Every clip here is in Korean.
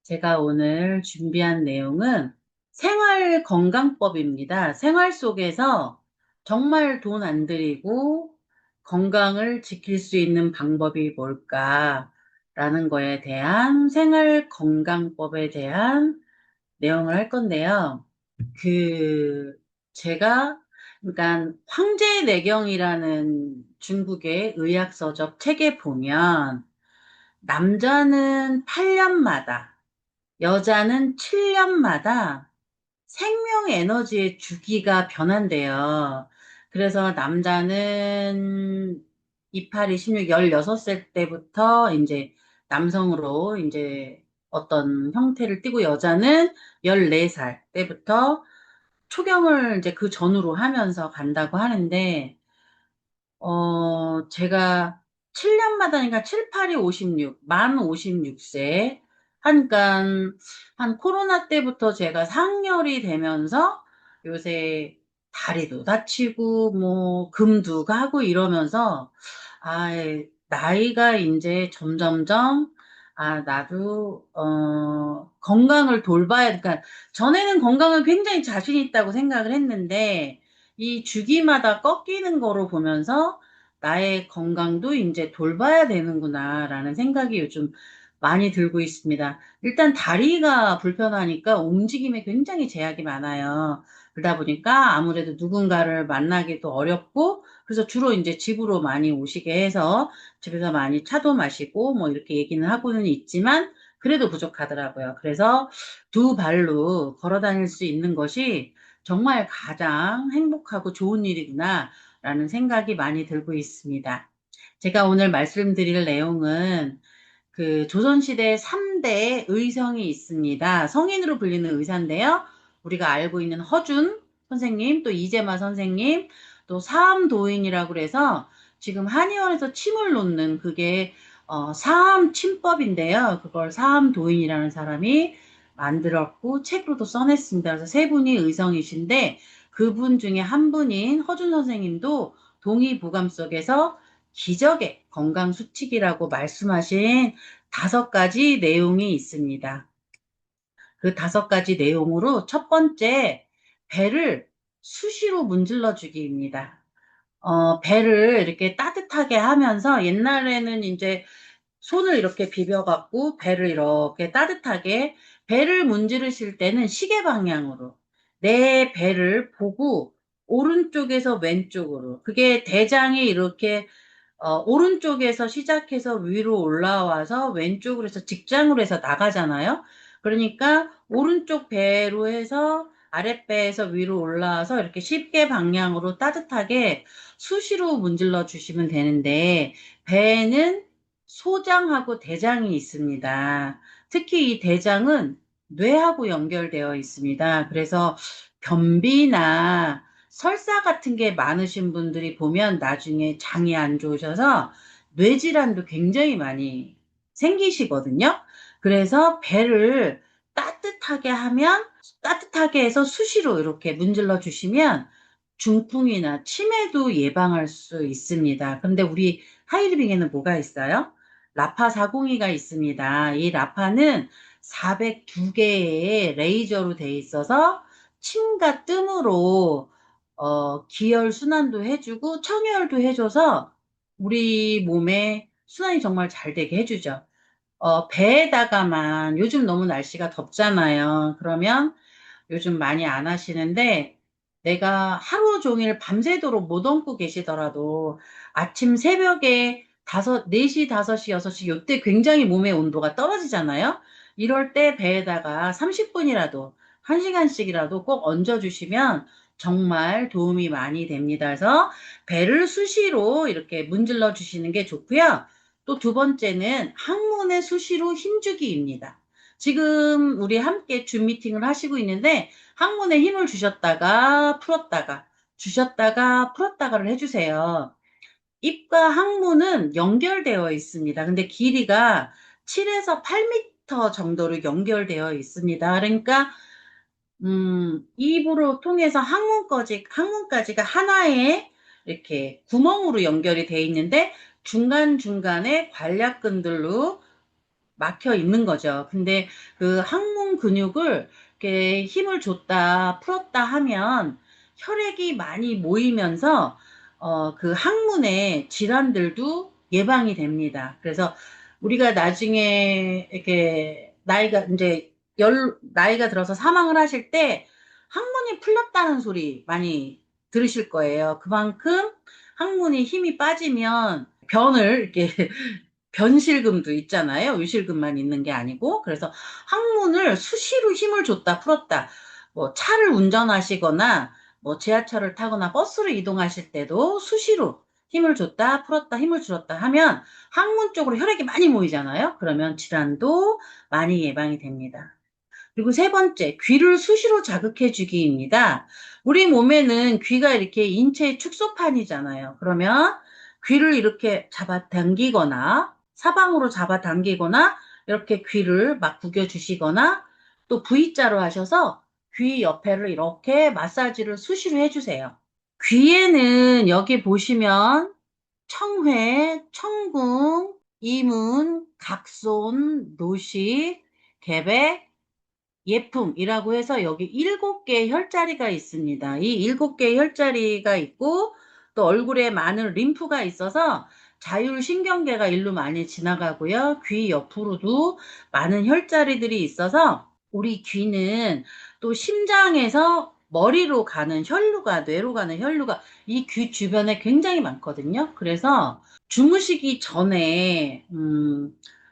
제가 오늘 준비한 내용은 생활 건강법입니다. 생활 속에서 정말 돈 안 들이고 건강을 지킬 수 있는 방법이 뭘까라는 거에 대한 생활 건강법에 대한 내용을 할 건데요. 그, 제가, 그러니까 황제내경이라는 중국의 의학서적 책에 보면 남자는 8년마다 여자는 7년마다 생명 에너지의 주기가 변한대요. 그래서 남자는 28, 26, 16살 때부터 이제 남성으로 이제 어떤 형태를 띠고 여자는 14살 때부터 초경을 이제 그 전후로 하면서 간다고 하는데 제가 7년마다니까 7, 8이 56, 만 56세. 하니까, 한 코로나 때부터 제가 상열이 되면서 요새 다리도 다치고, 뭐, 금도 가고 이러면서, 나이가 이제 점점점, 나도, 건강을 돌봐야, 그러니까, 전에는 건강을 굉장히 자신 있다고 생각을 했는데, 이 주기마다 꺾이는 거로 보면서 나의 건강도 이제 돌봐야 되는구나라는 생각이 요즘 많이 들고 있습니다. 일단 다리가 불편하니까 움직임에 굉장히 제약이 많아요. 그러다 보니까 아무래도 누군가를 만나기도 어렵고, 그래서 주로 이제 집으로 많이 오시게 해서 집에서 많이 차도 마시고 뭐 이렇게 얘기는 하고는 있지만, 그래도 부족하더라고요. 그래서 두 발로 걸어 다닐 수 있는 것이 정말 가장 행복하고 좋은 일이구나라는 생각이 많이 들고 있습니다. 제가 오늘 말씀드릴 내용은 그 조선시대 3대 의성이 있습니다. 성인으로 불리는 의사인데요. 우리가 알고 있는 허준 선생님, 또 이재마 선생님, 또 사암도인이라고 그래서 지금 한의원에서 침을 놓는 그게 사암침법인데요. 그걸 사암도인이라는 사람이 만들었고 책으로도 써냈습니다. 그래서 세 분이 의성이신데 그분 중에 한 분인 허준 선생님도 동의보감 속에서 기적의 건강수칙이라고 말씀하신 5가지 내용이 있습니다. 그 5가지 내용으로 첫 번째, 배를 수시로 문질러 주기입니다. 배를 이렇게 따뜻하게 하면서 옛날에는 이제 손을 이렇게 비벼갖고 배를 이렇게 따뜻하게 배를 문지르실 때는 시계 방향으로 내 배를 보고 오른쪽에서 왼쪽으로 그게 대장이 이렇게 오른쪽에서 시작해서 위로 올라와서 왼쪽으로 해서 직장으로 해서 나가잖아요. 그러니까 오른쪽 배로 해서 아랫배에서 위로 올라와서 이렇게 쉽게 방향으로 따뜻하게 수시로 문질러 주시면 되는데 배는 소장하고 대장이 있습니다. 특히 이 대장은 뇌하고 연결되어 있습니다. 그래서 변비나 설사 같은 게 많으신 분들이 보면 나중에 장이 안 좋으셔서 뇌질환도 굉장히 많이 생기시거든요. 그래서 배를 따뜻하게 하면 따뜻하게 해서 수시로 이렇게 문질러 주시면 중풍이나 치매도 예방할 수 있습니다. 그런데 우리 하이리빙에는 뭐가 있어요? 라파 402가 있습니다. 이 라파는 402개의 레이저로 돼 있어서 침과 뜸으로 기혈 순환도 해주고 청혈도 해줘서 우리 몸에 순환이 정말 잘 되게 해주죠. 배에다가만 요즘 너무 날씨가 덥잖아요. 그러면 요즘 많이 안 하시는데 내가 하루 종일 밤새도록 못 얹고 계시더라도 아침 새벽에 4시, 5시, 6시 요때 굉장히 몸의 온도가 떨어지잖아요. 이럴 때 배에다가 30분이라도 1시간씩이라도 꼭 얹어주시면 정말 도움이 많이 됩니다. 그래서 배를 수시로 이렇게 문질러 주시는 게 좋고요. 또 두 번째는 항문에 수시로 힘주기입니다. 지금 우리 함께 줌 미팅을 하시고 있는데 항문에 힘을 주셨다가 풀었다가 주셨다가 풀었다가를 해주세요. 입과 항문은 연결되어 있습니다. 근데 길이가 7에서 8m 정도로 연결되어 있습니다. 그러니까 입으로 통해서 항문까지가 하나의 이렇게 구멍으로 연결이 되어 있는데 중간중간에 관략근들로 막혀 있는 거죠. 근데 그 항문 근육을 이렇게 힘을 줬다, 풀었다 하면 혈액이 많이 모이면서 그 항문의 질환들도 예방이 됩니다. 그래서 우리가 나중에 이렇게 나이가 들어서 사망을 하실 때 항문이 풀렸다는 소리 많이 들으실 거예요. 그만큼 항문이 힘이 빠지면 변을 이렇게 변실금도 있잖아요. 유실금만 있는 게 아니고. 그래서 항문을 수시로 힘을 줬다 풀었다. 뭐 차를 운전하시거나 뭐 지하철을 타거나 버스를 이동하실 때도 수시로 힘을 줬다 풀었다 힘을 줄었다 하면 항문 쪽으로 혈액이 많이 모이잖아요. 그러면 질환도 많이 예방이 됩니다. 그리고 세 번째, 귀를 수시로 자극해 주기입니다. 우리 몸에는 귀가 이렇게 인체의 축소판이잖아요. 그러면 귀를 이렇게 잡아당기거나 사방으로 잡아당기거나 이렇게 귀를 막 구겨주시거나 또 V자로 하셔서 귀 옆에를 이렇게 마사지를 수시로 해주세요. 귀에는 여기 보시면 청회, 청궁, 이문, 각손, 노식, 계백, 예품이라고 해서 여기 7개의 혈자리가 있습니다. 이 7개의 혈자리가 있고 또 얼굴에 많은 림프가 있어서 자율신경계가 일로 많이 지나가고요. 귀 옆으로도 많은 혈자리들이 있어서 우리 귀는 또 심장에서 머리로 가는 혈류가, 뇌로 가는 혈류가 이 귀 주변에 굉장히 많거든요. 그래서 주무시기 전에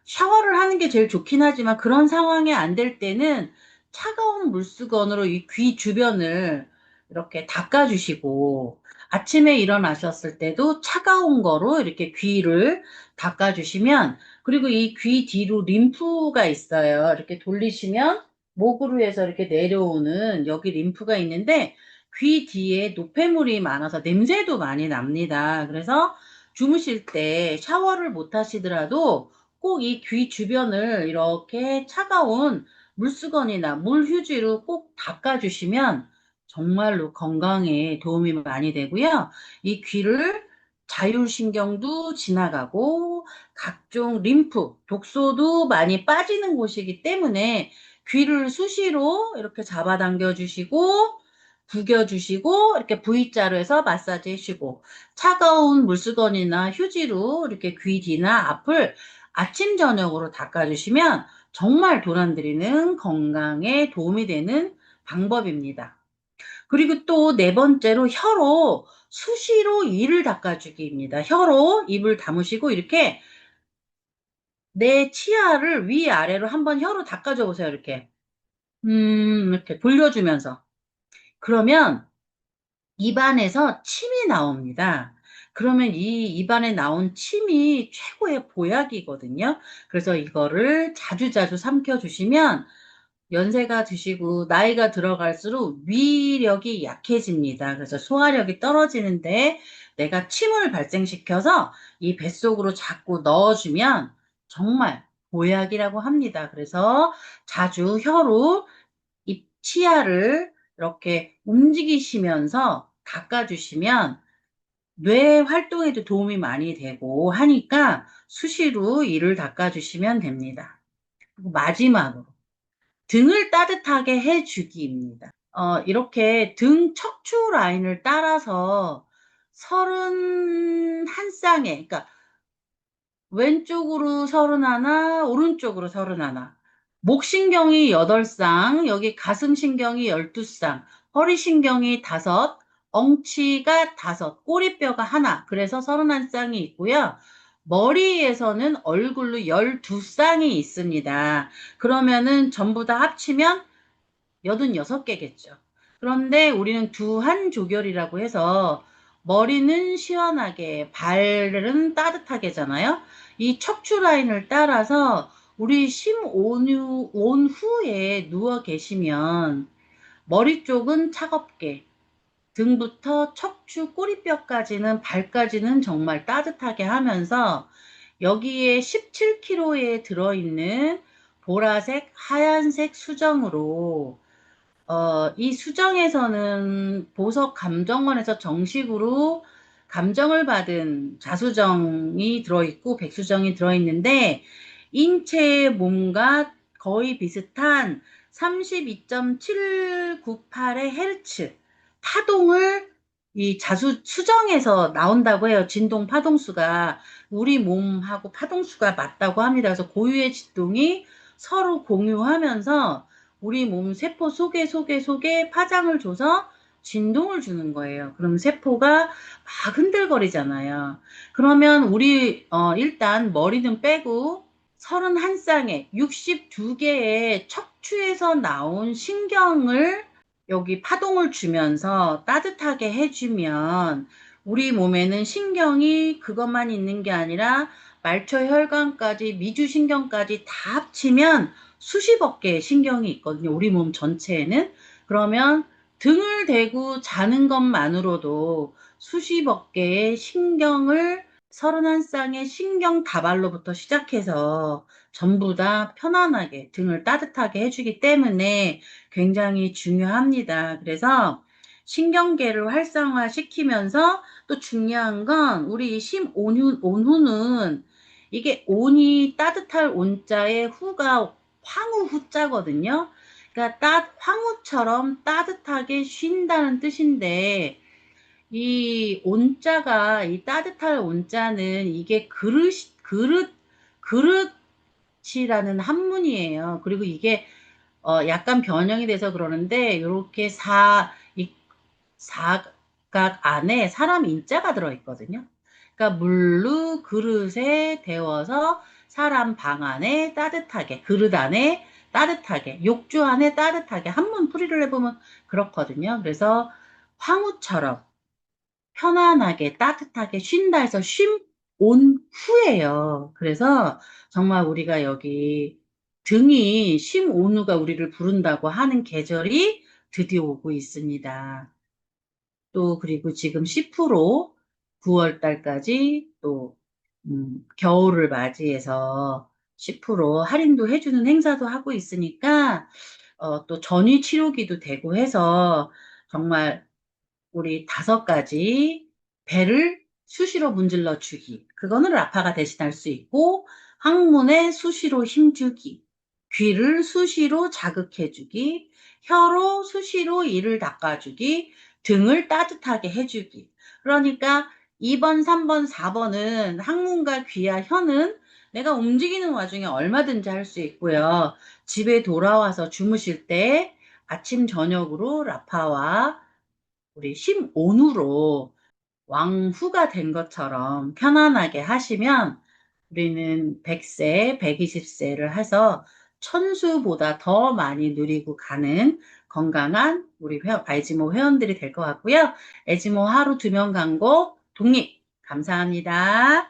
샤워를 하는 게 제일 좋긴 하지만 그런 상황이 안 될 때는 차가운 물수건으로 이 귀 주변을 이렇게 닦아주시고 아침에 일어나셨을 때도 차가운 거로 이렇게 귀를 닦아주시면 그리고 이 귀 뒤로 림프가 있어요. 이렇게 돌리시면 목으로 해서 이렇게 내려오는 여기 림프가 있는데 귀 뒤에 노폐물이 많아서 냄새도 많이 납니다. 그래서 주무실 때 샤워를 못 하시더라도 꼭 이 귀 주변을 이렇게 차가운 물수건이나 물휴지로 꼭 닦아주시면 정말로 건강에 도움이 많이 되고요. 이 귀를 자율신경도 지나가고 각종 림프, 독소도 많이 빠지는 곳이기 때문에 귀를 수시로 이렇게 잡아당겨 주시고 구겨주시고 이렇게 V자로 해서 마사지 해주시고 차가운 물수건이나 휴지로 이렇게 귀 뒤나 앞을 아침 저녁으로 닦아주시면 정말 도란드리는 건강에 도움이 되는 방법입니다. 그리고 또 네 번째로 혀로 수시로 이를 닦아주기입니다. 혀로 입을 다무시고 이렇게 내 치아를 위아래로 한번 혀로 닦아줘 보세요. 이렇게 돌려주면서. 그러면 입안에서 침이 나옵니다. 그러면 이 입안에 나온 침이 최고의 보약이거든요. 그래서 이거를 자주자주 삼켜주시면 연세가 드시고 나이가 들어갈수록 위력이 약해집니다. 그래서 소화력이 떨어지는데 내가 침을 발생시켜서 이 뱃속으로 자꾸 넣어주면 정말 보약이라고 합니다. 그래서 자주 혀로 입 치아를 이렇게 움직이시면서 닦아주시면 뇌 활동에도 도움이 많이 되고 하니까 수시로 이를 닦아주시면 됩니다. 그리고 마지막으로 등을 따뜻하게 해주기입니다. 이렇게 등 척추 라인을 따라서 31쌍에, 그러니까 왼쪽으로 31, 오른쪽으로 31. 목신경이 8쌍, 여기 가슴신경이 12쌍, 허리신경이 5, 엉치가 5, 꼬리뼈가 하나. 그래서 31쌍이 있고요. 머리에서는 얼굴로 12쌍이 있습니다. 그러면은 전부 다 합치면 86개겠죠. 그런데 우리는 두한조결이라고 해서 머리는 시원하게, 발은 따뜻하게잖아요. 이 척추 라인을 따라서 우리 온 후에 누워 계시면 머리 쪽은 차갑게, 등부터 척추 꼬리뼈까지는 발까지는 정말 따뜻하게 하면서 여기에 17kg에 들어있는 보라색, 하얀색 수정으로 이 수정에서는 보석 감정원에서 정식으로 감정을 받은 자수정이 들어있고 백수정이 들어있는데 인체의 몸과 거의 비슷한 32.798의 헤르츠 파동을 이 수정에서 나온다고 해요. 진동 파동수가 우리 몸하고 파동수가 맞다고 합니다. 그래서 고유의 진동이 서로 공유하면서 우리 몸 세포 속에 파장을 줘서 진동을 주는 거예요. 그럼 세포가 막 흔들거리잖아요. 그러면 우리 일단 머리는 빼고 31쌍의 62개의 척추에서 나온 신경을 여기 파동을 주면서 따뜻하게 해주면 우리 몸에는 신경이 그것만 있는 게 아니라 말초혈관까지 미주신경까지 다 합치면 수십억 개의 신경이 있거든요. 우리 몸 전체에는. 그러면 등을 대고 자는 것만으로도 수십억 개의 신경을 31쌍의 신경 다발로부터 시작해서 전부 다 편안하게 등을 따뜻하게 해주기 때문에 굉장히 중요합니다. 그래서 신경계를 활성화시키면서 또 중요한 건 우리 온후는 이게 온이 따뜻할 온자의 후가 황후 후자거든요. 그러니까 황후처럼 따뜻하게 쉰다는 뜻인데 이 온자가 이 따뜻할 온자는 이게 그릇이라는 한문이에요. 그리고 이게 약간 변형이 돼서 그러는데 이렇게 이 사각 안에 사람 인자가 들어있거든요. 그러니까 물로 그릇에 데워서 사람 방 안에 따뜻하게 그릇 안에 따뜻하게 욕조 안에 따뜻하게 한문 풀이를 해보면 그렇거든요. 그래서 황후처럼 편안하게 따뜻하게 쉰다 해서 쉼 온 후예요. 그래서 정말 우리가 여기 등이 쉼 온후가 우리를 부른다고 하는 계절이 드디어 오고 있습니다. 또 그리고 지금 10% 9월 달까지 또 겨울을 맞이해서 10% 할인도 해주는 행사도 하고 있으니까 또 전위 치료기도 되고 해서 정말 우리 5가지 배를 수시로 문질러 주기. 그거는 라파가 대신할 수 있고 항문에 수시로 힘주기. 귀를 수시로 자극해 주기. 혀로 수시로 이를 닦아주기. 등을 따뜻하게 해주기. 그러니까 2번, 3번, 4번은 항문과 귀와 혀는 내가 움직이는 와중에 얼마든지 할 수 있고요. 집에 돌아와서 주무실 때 아침 저녁으로 라파와 우리 심온으로 왕후가 된 것처럼 편안하게 하시면 우리는 100세, 120세를 해서 천수보다 더 많이 누리고 가는 건강한 우리 알지모 회원들이 될 것 같고요. 알지모 하루 2명 광고 독립 감사합니다.